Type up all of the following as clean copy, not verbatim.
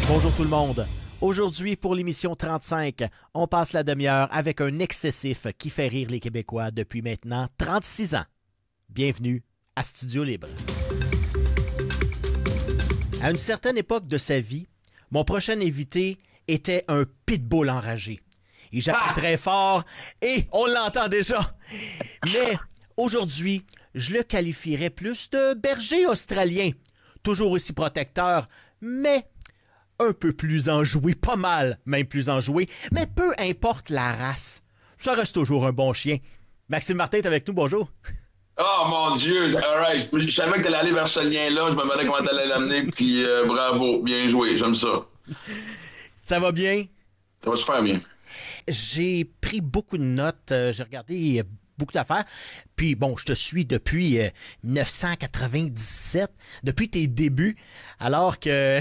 Bonjour tout le monde. Aujourd'hui, pour l'émission 35, on passe la demi-heure avec un excessif qui fait rire les Québécois depuis maintenant 36 ans. Bienvenue à Studio Libre. À une certaine époque de sa vie, mon prochain invité était un pitbull enragé. Il jappait très fort et on l'entend déjà. Mais aujourd'hui, je le qualifierais plus de berger australien. Toujours aussi protecteur, mais un peu plus enjoué, pas mal, même plus enjoué, mais peu importe la race, ça reste toujours un bon chien. Maxime Martin est avec nous, bonjour. Oh mon Dieu, alright, je savais que t'allais aller vers ce lien-là, je me demandais comment t'allais l'amener, puis bravo, bien joué, j'aime ça. Ça va bien? Ça va super bien. J'ai pris beaucoup de notes, j'ai regardé beaucoup d'affaires. Puis bon, je te suis depuis 1997, depuis tes débuts, alors que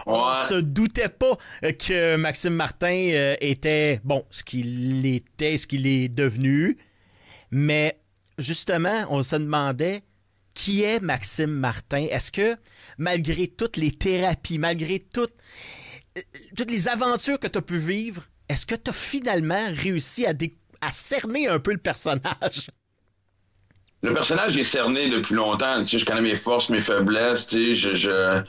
on se doutait pas que Maxime Martin était, bon, ce qu'il était, ce qu'il est devenu. Mais justement, on se demandait qui est Maxime Martin. Est-ce que malgré toutes les thérapies, malgré toutes les aventures que tu as pu vivre, est-ce que tu as finalement réussi à cerner un peu le personnage? Le personnage est cerné depuis longtemps, tu sais, je connais mes forces, mes faiblesses, tu sais, je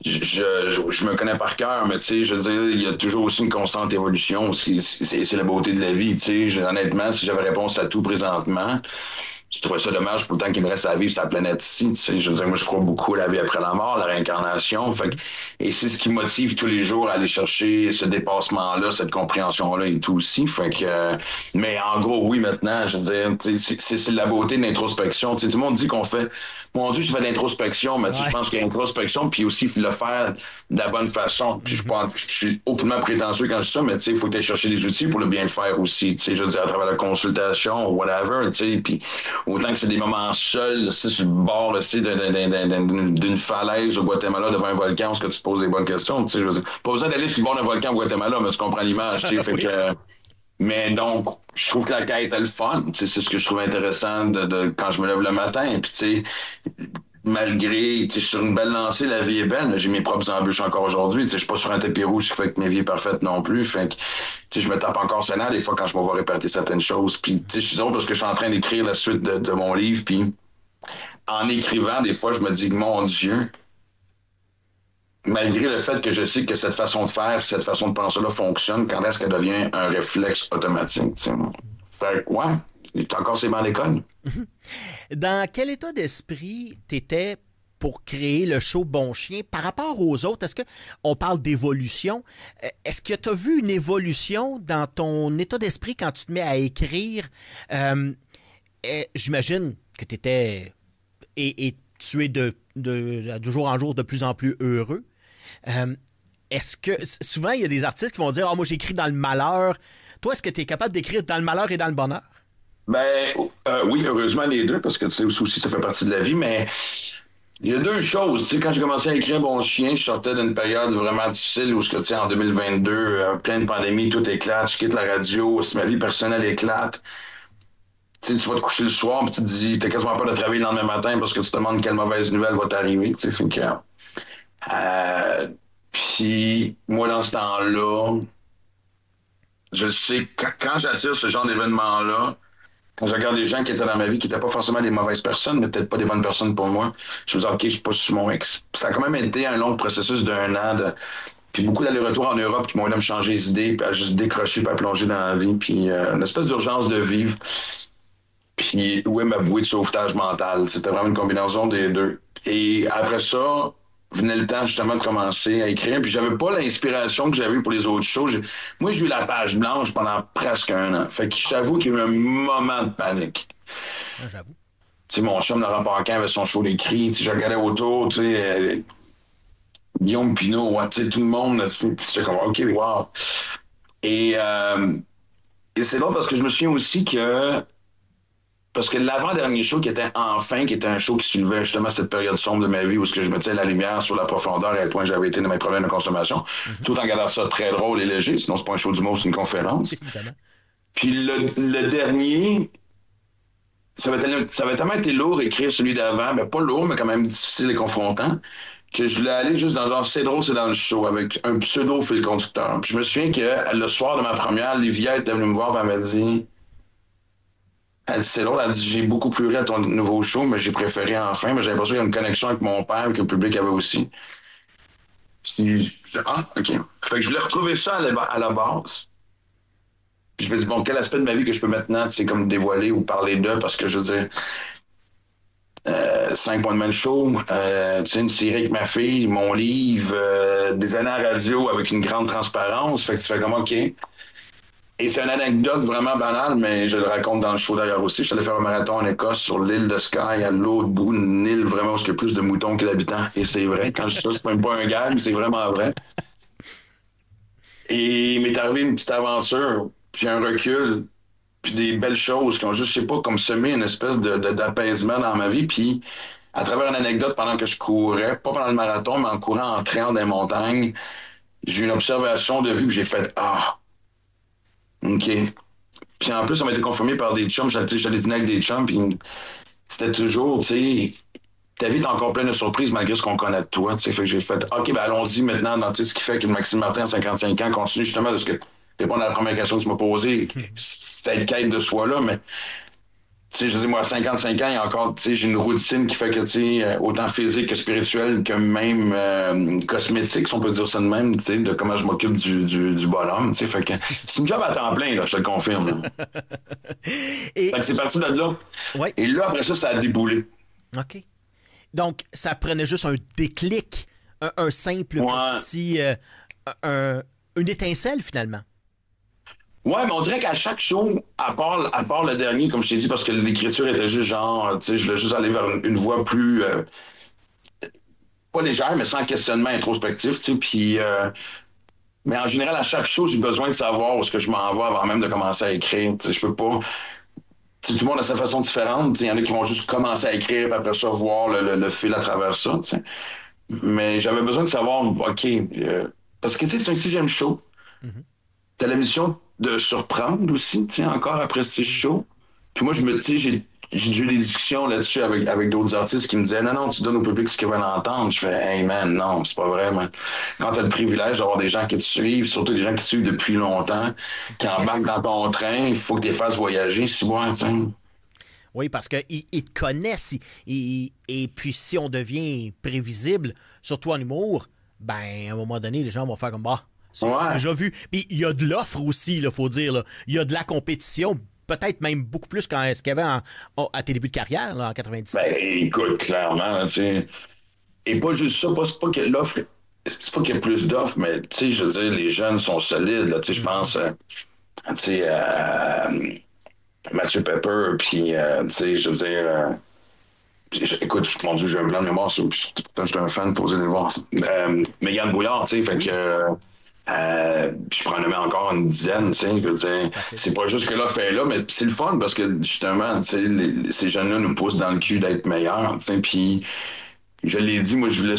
me connais par cœur, mais tu sais, je veux dire, il y a toujours aussi une constante évolution, c'est la beauté de la vie, tu sais, honnêtement, si j'avais réponse à tout présentement, je trouvais ça dommage pour le temps qu'il me reste à vivre sur la planète ici. Tu sais, je veux dire, moi, je crois beaucoup à la vie après la mort, la réincarnation. Fait que, et c'est ce qui motive tous les jours à aller chercher ce dépassement-là, cette compréhension-là et tout aussi. Fait que, mais en gros, oui, maintenant, je veux dire, tu sais, c'est la beauté de l'introspection. Tu sais, tout le monde dit qu'on fait, mon Dieu, je fais de l'introspection, mais tu sais, je pense qu'il y a l'introspection, puis aussi, il faut le faire de la bonne façon. Puis je suis aucunement prétentieux quand je dis ça, mais tu sais, il faut que tu ailles chercher des outils pour le bien le faire aussi. Tu sais, je veux dire, à travers la consultation, whatever, tu sais, puis autant que c'est des moments seuls, sur le bord d'une falaise au Guatemala devant un volcan, où tu te poses des bonnes questions. Je veux dire, pas besoin d'aller sur le bord d'un volcan au Guatemala, mais tu comprends l'image. Fait que, mais donc, je trouve que la quête est le fun. C'est ce que je trouve intéressant de quand je me lève le matin. Puis, tu sais, malgré, tu sais, sur une belle lancée, la vie est belle, mais j'ai mes propres embûches encore aujourd'hui. Tu sais, je suis pas sur un tapis rouge qui fait que ma vie est parfaite non plus. Fait que, tu sais, je me tape encore ses nerfs des fois quand je me vois répéter certaines choses. Puis, tu sais, je suis drôle parce que je suis en train d'écrire la suite de mon livre. Puis, en écrivant, des fois, je me dis, mon Dieu, malgré le fait que je sais que cette façon de faire, cette façon de penser-là fonctionne, quand est-ce qu'elle devient un réflexe automatique, tu sais. Fait que, ouais, il est encore ces bancs d'école. Dans quel état d'esprit t'étais pour créer le show Bon Chien par rapport aux autres? Est-ce que on parle d'évolution? Est-ce que tu as vu une évolution dans ton état d'esprit quand tu te mets à écrire? J'imagine que tu étais et tu es de jour en jour de plus en plus heureux. Est-ce que souvent il y a des artistes qui vont dire moi j'écris dans le malheur. Toi, est-ce que tu es capable d'écrire dans le malheur et dans le bonheur? Ben oui, heureusement les deux, parce que tu sais aussi ça fait partie de la vie, mais il y a deux choses. Tu sais, quand j'ai commencé à écrire Bon Chien, je sortais d'une période vraiment difficile où, tu sais, en 2022, pleine pandémie, tout éclate, je quitte la radio, ma vie personnelle éclate. Tu sais, tu vas te coucher le soir, puis tu te dis, t'as quasiment peur de travailler le lendemain matin parce que tu te demandes quelle mauvaise nouvelle va t'arriver. Tu sais, fait que, puis moi, dans ce temps-là, je sais, quand j'attire ce genre d'événement-là, quand je regarde les gens qui étaient dans ma vie, qui n'étaient pas forcément des mauvaises personnes, mais peut-être pas des bonnes personnes pour moi, je me dis, OK, je suis pas sur mon ex. Ça a quand même été un long processus d'1 an, puis beaucoup d'allers-retours en Europe qui m'ont aidé à me changer les idées, puis à juste décrocher, puis à plonger dans la vie, puis une espèce d'urgence de vivre. Puis où est ma bouée de sauvetage mental? C'était vraiment une combinaison des deux. Et après ça, venait le temps justement de commencer à écrire. Puis j'avais pas l'inspiration que j'avais eu pour les autres choses. Moi, j'ai eu la page blanche pendant presque 1 an. Fait que j'avoue qu'il y a eu un moment de panique. Ah, j'avoue. Tu sais, mon chum Laurent Paquin avait son show d'écrit. Tu sais, je regardais autour, tu sais, Guillaume Pinot, ouais, tu sais, tout le monde, tu sais, comme, OK, wow. Et c'est drôle parce que je me souviens aussi parce que l'avant-dernier show qui était Enfin, qui était un show qui soulevait justement cette période sombre de ma vie où ce que je mettais la lumière sur la profondeur à quel point j'avais été dans mes problèmes de consommation, tout en gardant ça très drôle et léger, sinon c'est pas un show d'humour, c'est une conférence. Évidemment. Puis le dernier, ça avait tellement été lourd écrire celui d'avant, mais pas lourd, mais quand même difficile et confrontant, que je voulais aller juste dans genre c'est drôle, c'est dans le show avec un pseudo fil conducteur. Puis je me souviens que le soir de ma première, Livia était venue me voir et elle m'a dit elle dit, c'est drôle, elle dit j'ai beaucoup pleuré à ton nouveau show, mais j'ai préféré enfin, mais j'avais l'impression qu'il y avait une connexion avec mon père que le public avait aussi. Puis, OK. Fait que je voulais retrouver ça à la base. Puis je me dis, bon, quel aspect de ma vie que je peux maintenant, tu sais, comme dévoiler ou parler d'eux, parce que je veux dire, 5 points de man show, tu sais, une série avec ma fille, mon livre, des années à radio avec une grande transparence. Fait que tu fais comme, OK. Et c'est une anecdote vraiment banale, mais je le raconte dans le show d'ailleurs aussi. Je suis allé faire un marathon en Écosse sur l'île de Skye, à l'autre bout d'une île vraiment où il y a plus de moutons que d'habitants. Et c'est vrai. Quand je dis ça, c'est même pas un gag, c'est vraiment vrai. Et il m'est arrivé une petite aventure, puis un recul, puis des belles choses qui ont juste, je sais pas, comme semé une espèce d'apaisement dans ma vie. Puis à travers une anecdote, pendant que je courais, pas pendant le marathon, mais en courant en train dans les montagnes, j'ai eu une observation de vue, puis j'ai fait « Ah, OK ». Puis en plus, ça m'a été confirmé par des chums. J'allais dîner avec des chums, puis c'était toujours, tu sais, ta vie est encore pleine de surprises malgré ce qu'on connaît de toi. Tu sais, fait que j'ai fait, OK, ben allons-y maintenant dans ce qui fait que Maxime Martin, à 55 ans, continue justement de ce que répondre à la première question que tu m'as posée. C'était le quête de soi-là, mais tu sais, je dis moi, à 55 ans, il y a encore, tu sais, j'ai une routine qui fait que, tu sais, autant physique que spirituelle que même cosmétique, si on peut dire ça de même, tu sais, de comment je m'occupe du bonhomme, tu sais, fait que c'est une job à temps plein, là, je te le confirme. Là. Et... Fait que c'est parti de là. Ouais. Et là, après ça a déboulé. OK. Donc, ça prenait juste un déclic, un simple petit... une étincelle, finalement. Ouais, mais on dirait qu'à chaque show, à part le dernier, comme je t'ai dit, parce que l'écriture était juste genre, tu sais, je voulais juste aller vers une voie plus... pas légère, mais sans questionnement introspectif, tu sais, puis... mais en général, à chaque show, j'ai besoin de savoir où est-ce que je m'en vais avant même de commencer à écrire. Tu sais, je peux pas... T'sais, tout le monde a sa façon différente. Il y en a qui vont juste commencer à écrire, puis après ça, voir le fil à travers ça. T'sais. Mais j'avais besoin de savoir, OK, parce que c'est un sixième show. Mm-hmm. T'as la mission de surprendre aussi, encore après ce show. Puis moi, j'ai eu des discussions là-dessus avec d'autres artistes qui me disaient, non, tu donnes au public ce qu'ils veulent entendre. Je fais, hey man, non, c'est pas vrai, man. Quand t'as le privilège d'avoir des gens qui te suivent, surtout des gens qui te suivent depuis longtemps, qui embarquent dans ton train, il faut que tu les fasses voyager, si bon, tu sais. Oui, parce qu'ils te connaissent. Et puis, si on devient prévisible, surtout en humour, ben, à un moment donné, les gens vont faire comme, bah, c'est déjà vu. Puis, il y a de l'offre aussi, il faut dire. Il y a de la compétition, peut-être même beaucoup plus qu'à ce qu'il y avait à tes débuts de carrière, là, en 97. Ben, écoute, clairement, tu sais. Et pas juste ça, c'est pas que l'offre, c'est pas qu'il y a plus d'offres, mais, tu sais, je veux dire, les jeunes sont solides, là, tu sais, je pense, tu sais, Mathieu Pepper, puis, tu sais, je veux dire, écoute, mon Dieu, j'ai un blanc de mémoire, pourtant j'étais un fan pour aller le voir. Mégane Bouillard, tu sais, fait que je pourrais en nommer encore une dizaine, tu sais, je veux dire, c'est pas juste que l'offre est là, mais c'est le fun parce que justement, tu sais, ces jeunes-là nous poussent dans le cul d'être meilleurs, tu sais, puis je l'ai dit, moi, je voulais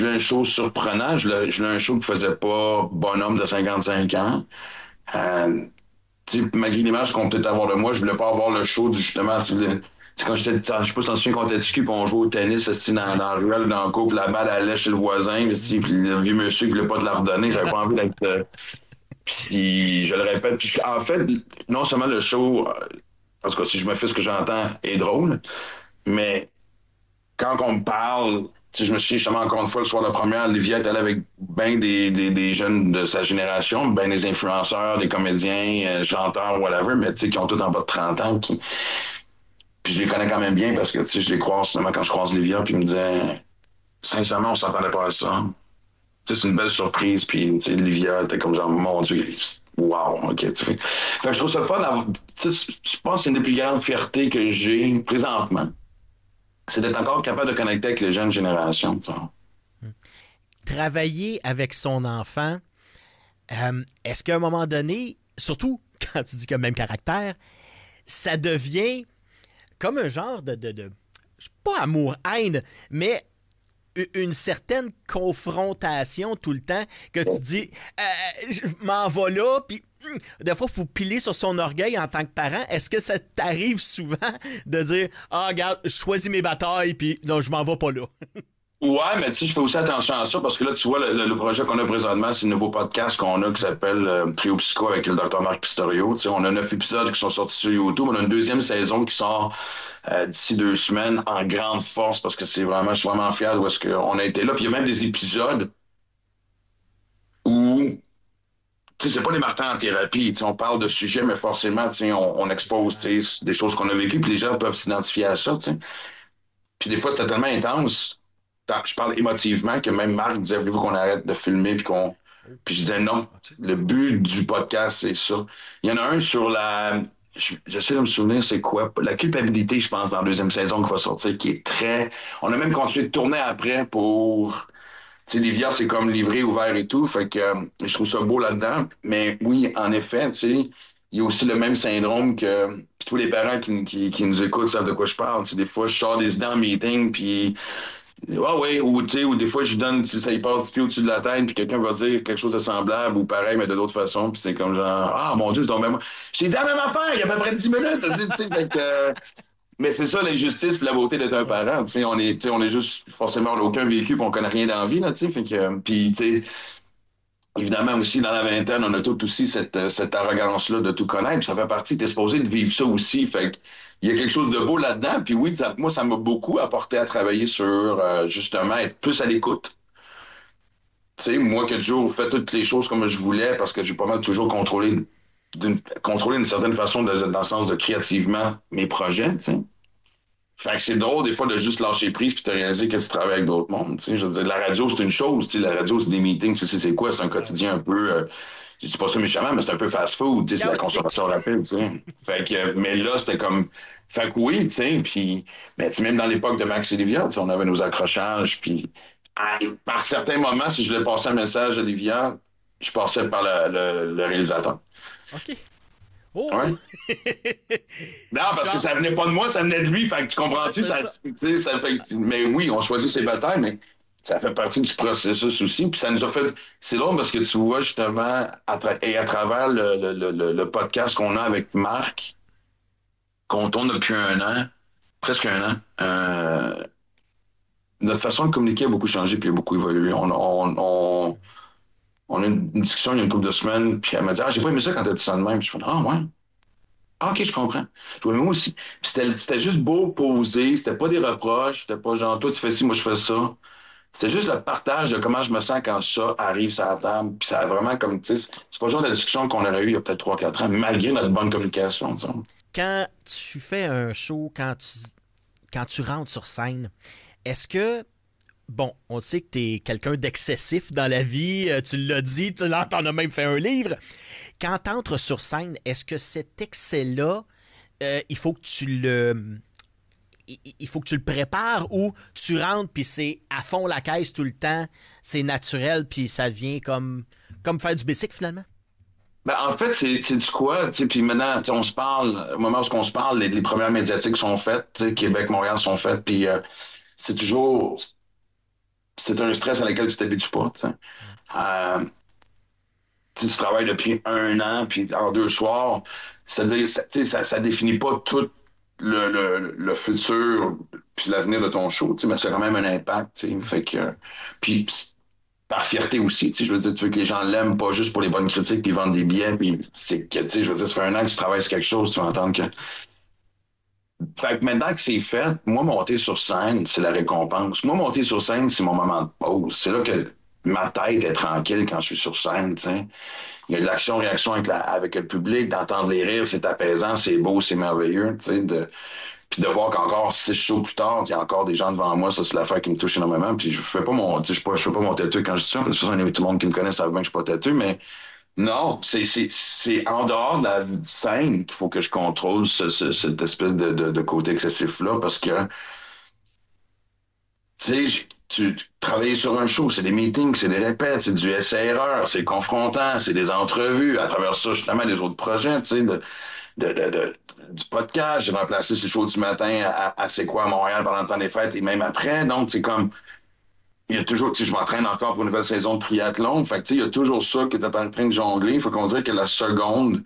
un show surprenant, je voulais un show qui faisait pas bonhomme de 55 ans. Malgré l'image qu'on peut peut-être avoir de moi, je voulais pas avoir le show du justement, quand j'étais, je sais pas si t'en souviens, quand on était petit, puis on jouait au tennis, dans la ruelle, dans le couple, la balle allait chez le voisin, puis le vieux monsieur qui voulait pas te la redonner, j'avais pas envie d'être. Puis je le répète, puis en fait, non seulement le show, en tout cas, si je me fais ce que j'entends, est drôle, mais quand on me parle, je me suis justement encore une fois le soir de la première, Olivia est allée avec bien des jeunes de sa génération, bien des influenceurs, des comédiens, chanteurs, whatever, mais qui ont tous en bas de 30 ans. Puis je les connais quand même bien parce que je les croise finalement quand je croise Olivia, puis ils me disaient sincèrement, on s'entendait pas à ça. C'est une belle surprise, puis Olivia était comme genre, mon Dieu, wow, ok. Fait que je trouve ça le fun. Je pense que c'est une des plus grandes fiertés que j'ai présentement. C'est d'être encore capable de connecter avec les jeunes générations. Travailler avec son enfant, est-ce qu'à un moment donné, surtout quand tu dis qu'il a le même caractère, ça devient comme un genre de pas amour-haine, mais une certaine confrontation tout le temps que tu dis je m'en vais là, puis des fois, pour piler sur son orgueil en tant que parent. Est-ce que ça t'arrive souvent de dire « Ah, regarde, je choisis mes batailles, puis non, je m'en vais pas là. » Ouais, mais tu sais, je fais aussi attention à ça parce que là, tu vois, le projet qu'on a présentement, c'est le nouveau podcast qu'on a qui s'appelle Trio Psycho avec le docteur Marc Pistorio. Tu sais, on a 9 épisodes qui sont sortis sur YouTube. On a une deuxième saison qui sort d'ici 2 semaines en grande force parce que je suis vraiment fier de où est-ce qu'on a été là. Puis il y a même des épisodes où, tu sais, c'est pas des martins en thérapie. Tu sais, on parle de sujets, mais forcément, tu sais, on expose tu sais, des choses qu'on a vécues, puis les gens peuvent s'identifier à ça, tu sais. Puis des fois, c'était tellement intense, je parle émotivement, que même Marc disait, voulez-vous qu'on arrête de filmer, puis je disais non. OK. Le but du podcast, c'est ça. Il y en a un sur j'essaie de me souvenir c'est quoi. La culpabilité, je pense, dans la deuxième saison qui va sortir, qui est très. On a même continué de tourner après pour. Tu sais, Livia, c'est comme livré, ouvert et tout. Fait que je trouve ça beau là-dedans. Mais oui, en effet, tu sais, il y a aussi le même syndrome que puis tous les parents qui nous écoutent savent de quoi je parle. Tu sais, des fois, je sors des idées en meeting, puis ouais, ouais, ou, tu sais, ou des fois, je donne, ça y passe 10 pieds au-dessus de la tête, puis quelqu'un va dire quelque chose de semblable ou pareil, mais de d'autres façons, puis c'est comme genre, ah mon Dieu, c'est donc même. J'ai dit la même affaire il y a à peu près 10 minutes, tu sais, fait que, mais c'est ça l'injustice puis la beauté d'être un Ouais. parent, tu sais, on est juste, forcément, on n'a aucun vécu, puis on connaît rien dans la vie, là, tu sais, fait que, puis, tu sais, évidemment aussi, dans la vingtaine, on a tout aussi cette arrogance-là de tout connaître, puis ça fait partie, t'es supposé de vivre ça aussi, fait que, il y a quelque chose de beau là-dedans, puis oui, moi, ça m'a beaucoup apporté à travailler sur, justement, être plus à l'écoute. Tu sais, moi qui ai toujours fait toutes les choses comme je voulais, parce que j'ai pas mal toujours contrôlé d'une certaine façon, dans le sens de créativement mes projets, tu sais. Fait que c'est drôle des fois de juste lâcher prise puis de réaliser que tu travailles avec d'autres mondes. Tu sais, je veux dire, la radio, c'est une chose. Tu sais, la radio, c'est des meetings, tu sais, c'est quoi? C'est un quotidien un peu. Je dis pas ça méchamment, mais c'est un peu fast-food. Tu sais, c'est la Chaotique. consommation rapide. Tu sais. Fait que, mais là, c'était comme. Fait que oui, tu sais, puis. Mais tu sais, même dans l'époque de Max et Livia, tu sais, on avait nos accrochages, puis. Par certains moments, si je voulais passer un message à Livia, je passais par le réalisateur. OK. Oh! Ouais. Non, parce que Genre, ça venait pas de moi, ça venait de lui. Fait que tu ouais, comprends-tu? c'est ça. Tu sais, ça fait mais oui, on choisit ses batailles, mais ça fait partie du processus aussi. Puis ça nous a fait. C'est drôle parce que tu vois justement, et à travers le podcast qu'on a avec Marc, qu'on tourne depuis un an, presque un an, notre façon de communiquer a beaucoup changé puis a beaucoup évolué. On a une discussion il y a une couple de semaines, puis elle m'a dit ah, j'ai pas aimé ça quand t'as dit ça de même. Puis je fais ah, ouais. Ah, OK, je comprends. Je vois, moi aussi. Puis c'était juste beau poser, c'était pas des reproches, c'était pas genre, toi tu fais ci, moi je fais ça. C'est juste le partage de comment je me sens quand ça arrive sur la table. Puis ça a vraiment comme, tu sais, c'est pas le genre de discussion qu'on aurait eu il y a peut-être 3 4 ans, malgré notre bonne communication, tu sais. Quand tu fais un show, quand tu rentres sur scène, est-ce que, bon, on sait que tu es quelqu'un d'excessif dans la vie, tu l'as dit, tu t'en as même fait un livre. Quand tu entres sur scène, est-ce que cet excès-là, il faut que il faut que tu le prépares ou tu rentres puis c'est à fond la caisse tout le temps, c'est naturel puis ça vient comme faire du basic finalement? Ben, en fait, c'est du quoi, tu sais, puis maintenant, tu sais, on se parle, au moment où on se parle, les premières médiatiques sont faites, tu sais, Québec, Montréal sont faites, puis c'est toujours, c'est un stress à laquelle tu t'habitues pas, tu sais. Ouais. Euh, tu travailles depuis un an, puis en 2 soirs, ça définit pas tout le futur puis l'avenir de ton show, mais c'est quand même un impact. Fait que, puis par fierté aussi, je veux dire, tu veux que les gens l'aiment, pas juste pour les bonnes critiques puis vendent des billets, puis c'est que, je veux dire, ça fait un an que tu travailles sur quelque chose, tu vas entendre que. Fait que maintenant que c'est fait, moi, monter sur scène, c'est la récompense. Moi, monter sur scène, c'est mon moment de pause. C'est là que ma tête est tranquille quand je suis sur scène, tu sais. Il y a de l'action-réaction avec le public, d'entendre les rires, c'est apaisant, c'est beau, c'est merveilleux, tu sais, puis de voir qu'encore 6 shows plus tard, il y a encore des gens devant moi, ça c'est l'affaire qui me touche énormément, puis je fais pas mon, tu sais, je fais pas mon têteux quand je dis ça, parce que de toute façon, tout le monde qui me connaît savent bien que je suis pas têteux, mais non, c'est en dehors de la scène qu'il faut que je contrôle cette espèce de côté excessif-là, parce que, tu sais, travailler sur un show, c'est des meetings, c'est des répètes, c'est du essai-erreur, c'est confrontant, c'est des entrevues, à travers ça, justement, les autres projets, tu sais, du podcast. J'ai remplacé ces shows du matin à C'est quoi à Montréal pendant le temps des fêtes et même après. Donc, c'est comme, il y a toujours, tu sais, je m'entraîne encore pour une nouvelle saison de triathlon. Fait que, tu sais, il y a toujours ça que tu es en train de jongler. Il faut qu'on dirait que la seconde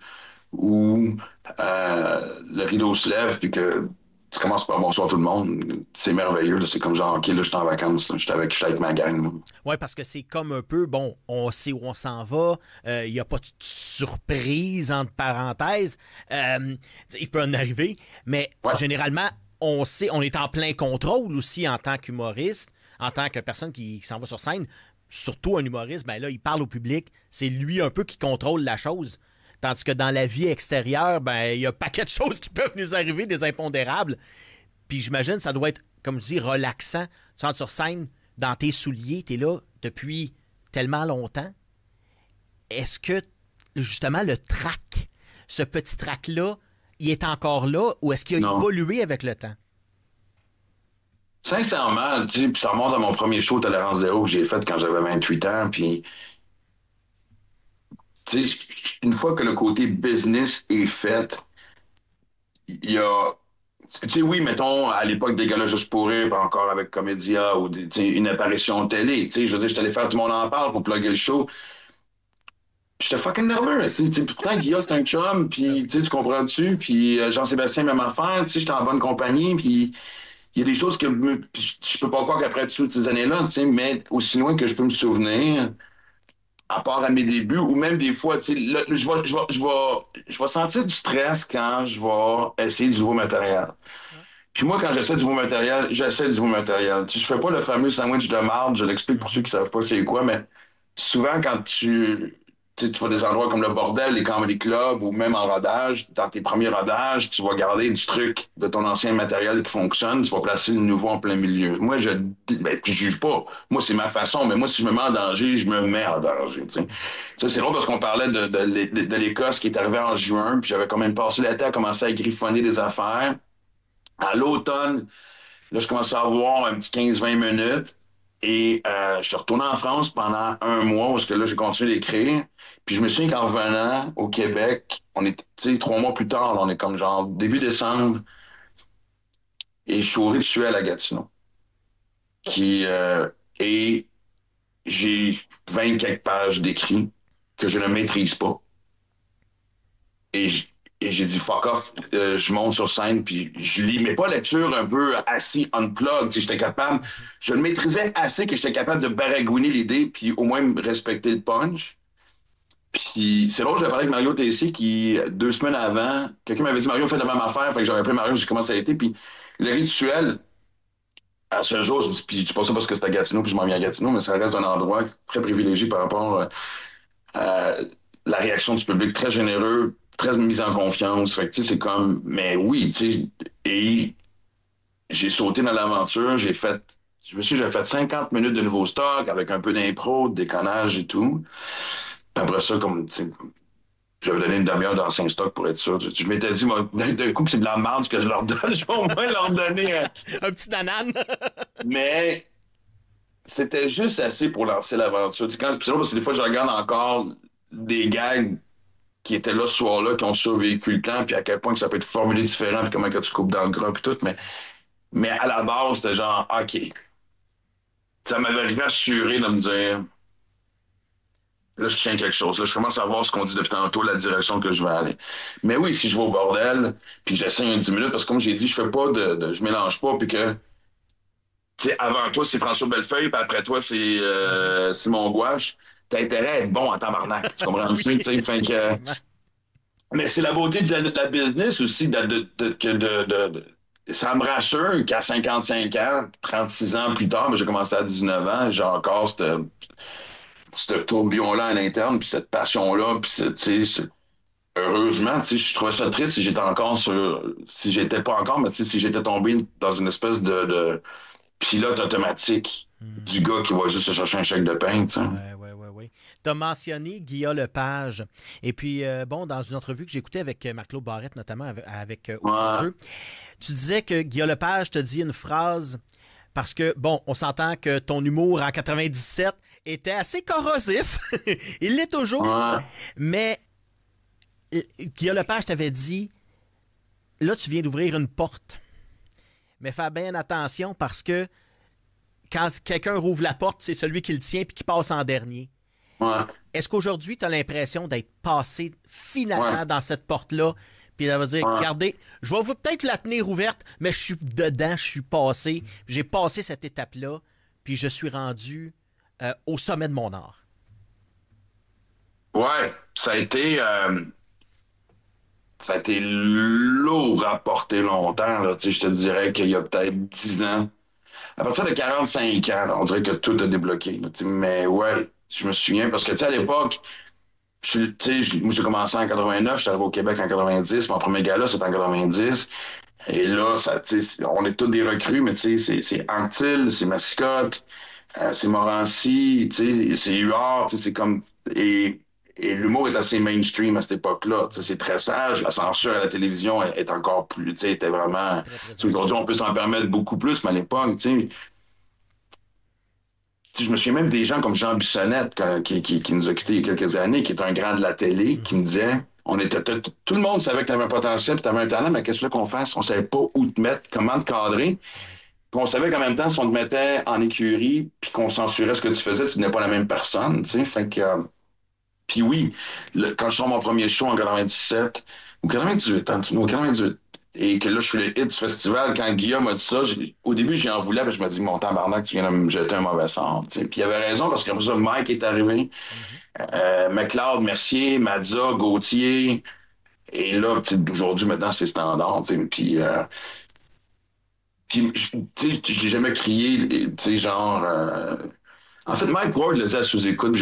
où le rideau se lève puis que tu commences par bonsoir tout le monde, c'est merveilleux. Là. C'est comme genre, OK, là, je suis en vacances. Je suis avec ma gang. Là. Oui, parce que c'est comme un peu, bon, on sait où on s'en va, il n'y a pas de surprise, entre parenthèses. Il peut en arriver, mais Ouais. généralement, on sait, on est en plein contrôle aussi en tant qu'humoriste, en tant que personne qui s'en va sur scène. Surtout un humoriste, ben là, il parle au public. C'est lui un peu qui contrôle la chose. Tandis que dans la vie extérieure, ben, il y a un paquet de choses qui peuvent nous arriver, des impondérables. Puis j'imagine que ça doit être, comme je dis, relaxant. Tu rentres sur scène, dans tes souliers, t'es là depuis tellement longtemps. Est-ce que, justement, le trac, ce petit trac-là, il est encore là ou est-ce qu'il a Non. évolué avec le temps? Sincèrement, tu sais, puis ça remonte à mon premier show Tolérance Zéro que j'ai fait quand j'avais 28 ans. Puis, tu sais, une fois que le côté business est fait, il y a. Tu sais, oui, mettons, à l'époque des Galas Juste pour rire, pas encore avec Comédia ou tu sais, une apparition télé. Tu sais, je veux dire, j'étais allé faire Tout le monde en parle pour plugger le show. J'étais fucking nerveux. Tu sais, pourtant, Guilla, c'est un chum, puis tu comprends-tu? Puis Jean-Sébastien, même affaire. Tu sais, j'étais en bonne compagnie, puis il y a des choses que je peux pas croire qu'après toutes ces années-là, tu sais, mais aussi loin que je peux me souvenir, à part à mes débuts, ou même des fois, tu sais, là, je vais sentir du stress quand je vais essayer du nouveau matériel. Puis moi, quand j'essaie du nouveau matériel. Tu sais, je fais pas le fameux sandwich de marde, je l'explique pour ceux qui savent pas c'est quoi, mais souvent quand tu vas à des endroits comme le bordel, les comedy clubs ou même en rodage, dans tes premiers rodages, tu vas garder du truc de ton ancien matériel qui fonctionne, tu vas placer le nouveau en plein milieu. Moi, je juge pas. Moi, c'est ma façon, mais moi, si je me mets en danger, je me mets en danger. Tu sais. Ça, c'est drôle parce qu'on parlait de l'Écosse qui est arrivée en juin, puis j'avais quand même passé l'été à commencer à griffonner des affaires. À l'automne, là, je commençais à avoir un petit 15-20 minutes. Et je suis retourné en France pendant un mois parce que là, j'ai continué d'écrire. Puis je me souviens qu'en revenant au Québec, on est, tu sais, 3 mois plus tard, là, on est comme genre début décembre, et je suis au rituel à Gatineau. Qui, et j'ai 20 quelques pages d'écrit que je ne maîtrise pas. Et j- et j'ai dit fuck off, je monte sur scène puis je lis, mais pas lecture un peu assis unplugged, si j'étais capable. Je le maîtrisais assez que j'étais capable de baragouiner l'idée puis au moins respecter le punch. Puis c'est drôle, j'avais parlé avec Mario Tessier qui, 2 semaines avant, quelqu'un m'avait dit Mario fait la même affaire, fait que j'avais appelé Mario, j'ai commencé à été, puis le rituel, à ce jour, puis je dis pas ça parce que c'était à Gatineau, puis je m'en viens à Gatineau, mais ça reste un endroit très privilégié par rapport à la réaction du public, très généreux, très mis en confiance. Fait que, tu sais, c'est comme, mais oui, tu sais, et j'ai sauté dans l'aventure, j'ai fait 50 minutes de nouveau stock avec un peu d'impro, de déconnage et tout. Puis après ça, comme, tu sais, j'avais donné une demi-heure d'ancien stock pour être sûr. Je m'étais dit, moi, d'un coup, que c'est de la merde ce que je leur donne, je vais au moins leur donner. Un petit banane. Mais c'était juste assez pour lancer l'aventure. Tu sais, c'est drôle parce que des fois, je regarde encore des gags qui étaient là ce soir-là, qui ont survécu le temps, puis à quel point que ça peut être formulé différent, puis comment que tu coupes dans le gras, puis tout. Mais à la base, c'était genre, OK. Ça m'avait rassuré de me dire, là, je tiens quelque chose. Là, je commence à voir ce qu'on dit depuis tantôt, la direction que je vais aller. Mais oui, si je vais au bordel, puis j'essaie un 10 minutes, parce que comme j'ai dit, je fais pas je mélange pas, puis que, tu sais, avant toi, c'est François Bellefeuille, puis après toi, c'est Simon Gouache. T'as intérêt à être bon en tabarnak. Tu comprends? Oui, Tu sais, fait que, effectivement. mais c'est la beauté de la business aussi, ça me rassure qu'à 55 ans, 36 ans plus tard, mais j'ai commencé à 19 ans, j'ai encore ce tourbillon-là à l'interne, puis cette passion-là, puis tu sais, heureusement, tu sais, je trouvais ça triste si j'étais pas encore, mais tu sais, si j'étais tombé dans une espèce de pilote automatique du gars qui va juste se chercher un chèque de pain, tu sais. Oui. Tu as mentionné Guillaume Lepage. Et puis, bon, dans une entrevue que j'ai écoutée avec Marc-Claude Barrette, notamment avec Ouais. Jeu, tu disais que Guillaume Lepage te dit une phrase parce que, bon, on s'entend que ton humour en 97 était assez corrosif. Il l'est toujours. Ouais. Mais Guillaume Lepage t'avait dit, là, tu viens d'ouvrir une porte. Mais fais bien attention parce que quand quelqu'un rouvre la porte, c'est celui qui le tient puis qui passe en dernier. Ouais. Est-ce qu'aujourd'hui, tu as l'impression d'être passé finalement dans cette porte-là, puis ça veut dire, regardez, je vais peut-être la tenir ouverte, mais je suis dedans, je suis passé, j'ai passé cette étape-là, puis je suis rendu au sommet de mon art. Ouais, ça a été lourd à porter longtemps, là. Tu sais, je te dirais qu'il y a peut-être 10 ans. À partir de 45 ans, là, on dirait que tout a débloqué, là, tu sais. Mais ouais, je me souviens, parce que tu sais, à l'époque, moi j'ai commencé en 89, j'étais arrivé au Québec en 90, mon premier gala c'était en 90. Et là, on est tous des recrues, mais tu sais, c'est Anctil, c'est Mascotte, c'est Morancy, tu sais, c'est Huard, tu sais, c'est comme. Et, et l'humour est assez mainstream à cette époque-là. Tu sais, c'est très sage. La censure à la télévision est encore plus, tu sais, était vraiment. Très présent. Aujourd'hui, on peut s'en permettre beaucoup plus, mais à l'époque, je me souviens même des gens comme Jean Bissonnette, qui nous a quittés il y a quelques années, qui est un grand de la télé, qui me disait, tout le monde savait que tu avais un potentiel, que tu avais un talent, mais qu'est-ce qu'on fasse? On savait pas où te mettre, comment te cadrer. Puis on savait qu'en même temps, si on te mettait en écurie, puis qu'on censurait ce que tu faisais, tu n'es pas la même personne, tu sais. Fait que, puis oui, quand je sors mon premier show en 97, ou 98, ou 98, et que là, je suis le hit du festival, quand Guillaume a dit ça, au début, j'y en voulais, puis je me dis, mon tabarnak, tu viens de me jeter un mauvais sort. Tu sais. Puis il avait raison, parce qu'après ça, Mike est arrivé, McLeod, Mercier, Mazza, Gauthier, et là, aujourd'hui, maintenant, c'est standard. Tu sais. Puis tu sais, je l'ai jamais crié, tu sais, genre. En fait, Mike Ward l'a dit à sous-écoute,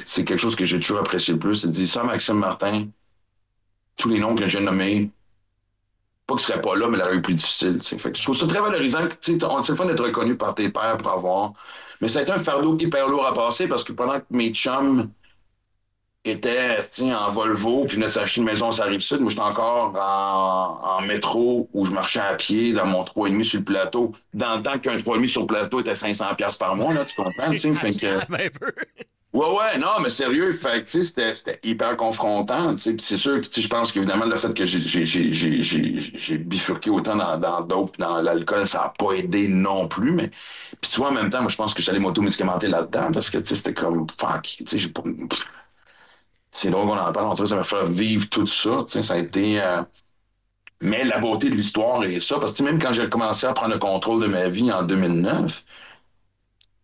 c'est quelque chose que j'ai toujours apprécié le plus. Il dit, ça, Maxime Martin, tous les noms que j'ai nommés, pas qu'ils seraient pas là, mais la rue plus difficile. T'sais. Fait que je trouve ça très valorisant. C'est le fun d'être reconnu par tes pairs pour avoir. Mais ça a été un fardeau hyper lourd à passer parce que pendant que mes chums étaient en Volvo puis venaient s'acheter une maison sur la Rive-Sud, moi j'étais encore en métro où je marchais à pied dans mon 3,5 sur le plateau. Dans le temps qu'un 3,5 sur le plateau était 500$ par mois, là, tu comprends? Fait que, Un peu. ouais, non, mais sérieux, fait que, tu sais, c'était hyper confrontant, tu sais, puis c'est sûr que, tu sais, je pense qu'évidemment, le fait que j'ai bifurqué autant dans le dope, dans l'alcool, ça a pas aidé non plus, mais, puis tu vois, en même temps, moi, je pense que j'allais m'auto-médicamenter là-dedans, parce que, tu sais, c'était comme, fuck, tu sais, j'ai pas, c'est drôle qu'on en parle, on dirait que ça m'a fait vivre tout ça, tu sais, ça a été, mais la beauté de l'histoire est ça, parce que, tu sais, même quand j'ai commencé à prendre le contrôle de ma vie en 2009,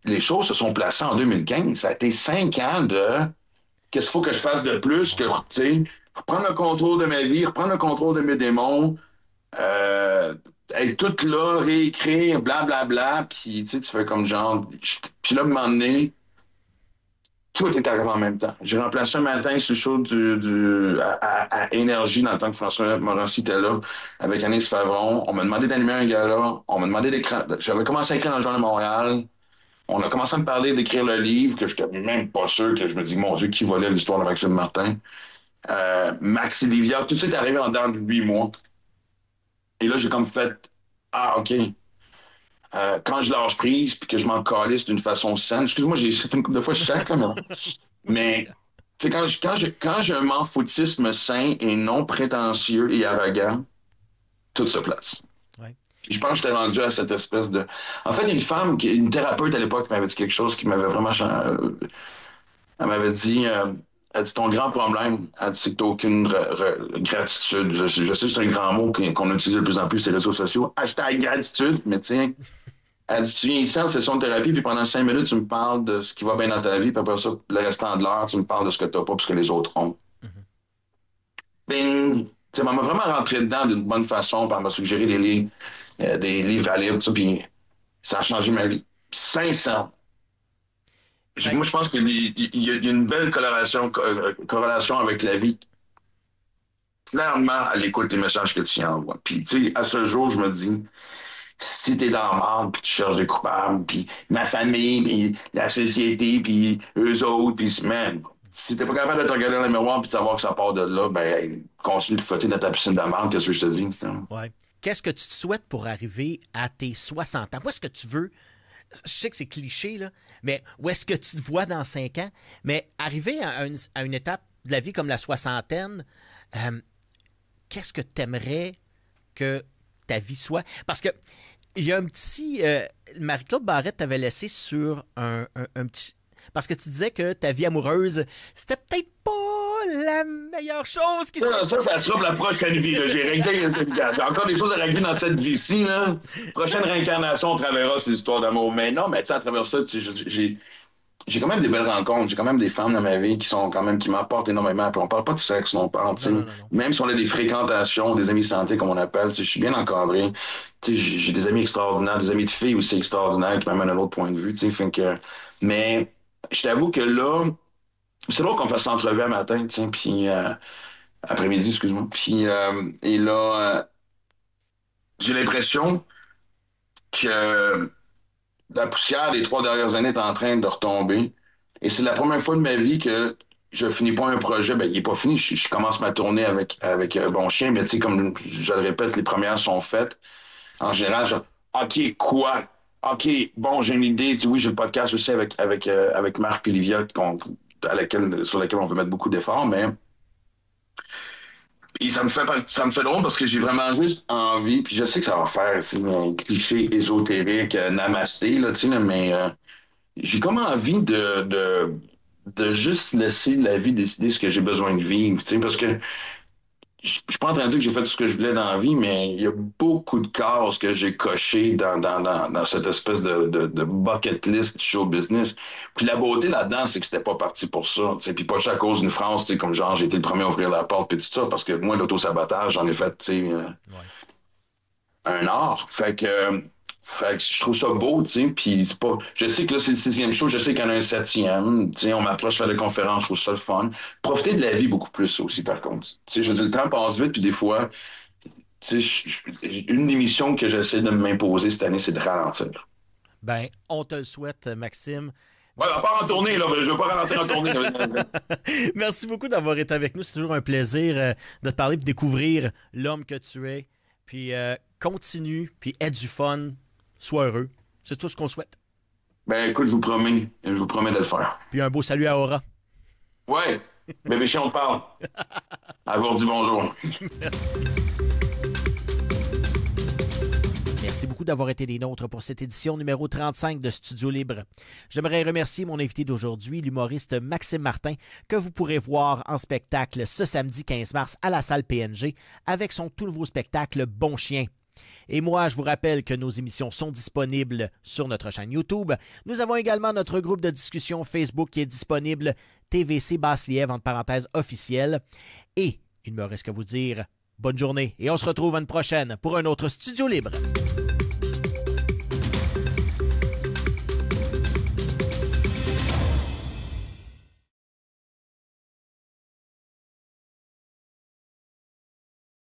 les choses se sont placées en 2015. Ça a été 5 ans de qu'est-ce qu'il faut que je fasse de plus que, tu sais, reprendre le contrôle de ma vie, reprendre le contrôle de mes démons, être tout là, réécrire, blablabla, puis tu sais, tu fais comme genre. Puis là, à un moment donné, tout est arrivé en même temps. J'ai remplacé un matin sur le show à Énergie dans le temps que François Morancy était là, avec Anis Favron. On m'a demandé d'animer un gala. On m'a demandé d'écrire. J'avais commencé à écrire dans le Journal de Montréal. On a commencé à me parler d'écrire le livre, que je n'étais même pas sûr, que je me dis, mon Dieu, qui va lire l'histoire de Maxime Martin? Max et Livia, tout ça est arrivé en dedans de 8 mois. Et là, j'ai comme fait, ah, OK. Quand je lâche prise, puis que je m'en calisse d'une façon saine, excuse-moi, j'ai fait une couple de fois, je sac, là, mais tu sais, quand j'ai un m'en-foutisme sain et non prétentieux et arrogant, tout se place. Ouais. Je pense que j'étais rendu à cette espèce de. En fait, il y a une femme, une thérapeute à l'époque, qui m'avait dit quelque chose qui m'avait vraiment. Elle m'avait dit, elle dit, ton grand problème, elle dit, c'est que tu n'as aucune gratitude. Je sais que c'est un grand mot qu'on utilise de plus en plus sur les réseaux sociaux. Hashtag gratitude, mais tiens, elle dit, tu viens ici en session de thérapie, puis pendant 5 minutes, tu me parles de ce qui va bien dans ta vie, puis après ça, le restant de l'heure, tu me parles de ce que tu n'as pas, puis ce que les autres ont. Bing! Tu sais, elle m'a vraiment rentré dedans d'une bonne façon, puis elle m'a suggéré des livres à lire, tout ça, puis ça a changé ma vie. Sincèrement. Moi, je pense qu'il y a une belle corrélation avec la vie. Clairement, à l'écoute des messages que tu y envoies. Puis, tu sais, à ce jour, je me dis, si t'es dans la merde, puis tu cherches des coupables, puis ma famille, puis la société, puis eux autres, puis man, si t'es pas capable de te regarder dans le miroir puis de savoir que ça part de là, ben, continue de flotter dans ta piscine de merde, qu'est-ce que je te dis? Ouais. Qu'est-ce que tu te souhaites pour arriver à tes 60 ans? Où est-ce que tu veux? Je sais que c'est cliché, là, mais où est-ce que tu te vois dans 5 ans? Mais arriver à une étape de la vie comme la soixantaine, qu'est-ce que tu aimerais que ta vie soit? Parce que il y a un petit... Marie-Claude Barrette t'avait laissé sur un petit... Parce que tu disais que ta vie amoureuse, c'était peut-être pas la meilleure chose qui ça sera pour la prochaine vie. Là. J'ai encore des choses à régler dans cette vie-ci. Là. Prochaine réincarnation, on travaillera ces histoires d'amour. Mais non, mais tu sais, à travers ça, j'ai quand même des belles rencontres. J'ai quand même des femmes dans ma vie qui m'apportent énormément. Puis on parle pas de sexe, on parle, tu sais. Non. Même si on a des fréquentations, des amis santé, comme on appelle, tu sais, je suis bien encadré. Tu sais, j'ai des amis extraordinaires, des amis de filles aussi extraordinaires qui m'amènent à un autre point de vue, tu sais. Mais je t'avoue que là, c'est drôle qu'on fasse l'entrevue un matin, tu sais, puis après-midi, excuse-moi. Puis et là, j'ai l'impression que la poussière des 3 dernières années est en train de retomber. Et c'est la première fois de ma vie que je finis pas un projet. Ben, il est pas fini. Je commence ma tournée avec Bon Chien, mais tu sais, comme je le répète, les premières sont faites. En général, OK, quoi? OK, bon, j'ai une idée. Tu sais, oui, j'ai le podcast aussi avec Marc et Livia sur laquelle on veut mettre beaucoup d'efforts, mais et ça me fait drôle parce que j'ai vraiment juste envie, puis je sais que ça va faire c'est un cliché ésotérique, namasté, là, tu sais, là, mais j'ai comme envie de juste laisser la vie décider ce que j'ai besoin de vivre, tu sais, parce que je suis pas en train de dire que j'ai fait tout ce que je voulais dans la vie, mais il y a beaucoup de cases que j'ai cochées dans cette espèce de bucket list du show business. Puis la beauté là-dedans, c'est que c'était pas parti pour ça. Tu sais. Puis pas juste à cause d'une phrase, tu sais, comme genre j'ai été le premier à ouvrir la porte, puis tout ça, parce que moi, l'auto-sabotage, j'en ai fait, tu sais, Ouais. un art. Fait que je trouve ça beau, tu sais, puis c'est pas... Je sais que là, c'est le 6e show, je sais qu'il y en a un 7e, tu sais, on m'approche faire des conférences, je trouve ça le fun. Profiter de la vie beaucoup plus aussi, par contre. Tu sais, je veux dire, le temps passe vite, puis des fois, tu sais, une des missions que j'essaie de m'imposer cette année, c'est de ralentir. Ben, on te le souhaite, Maxime. Ouais, on va pas en tournée, là, je veux pas ralentir en tournée. Merci beaucoup d'avoir été avec nous. C'est toujours un plaisir de te parler et de découvrir l'homme que tu es. Puis continue, puis aie du fun, sois heureux. C'est tout ce qu'on souhaite. Ben, écoute, je vous promets de le faire. Puis un beau salut à Aura. Ouais, bébé chien, on te parle. À vous, dit bonjour. Merci beaucoup d'avoir été des nôtres pour cette édition numéro 35 de Studio Libre. J'aimerais remercier mon invité d'aujourd'hui, l'humoriste Maxime Martin, que vous pourrez voir en spectacle ce samedi 15 mars à la salle PNG avec son tout nouveau spectacle Bon Chien. Et moi, je vous rappelle que nos émissions sont disponibles sur notre chaîne YouTube. Nous avons également notre groupe de discussion Facebook qui est disponible, TVC Basse-Lièvre, entre parenthèses officiel. Et il me reste qu'à vous dire bonne journée et on se retrouve une prochaine pour un autre Studio Libre.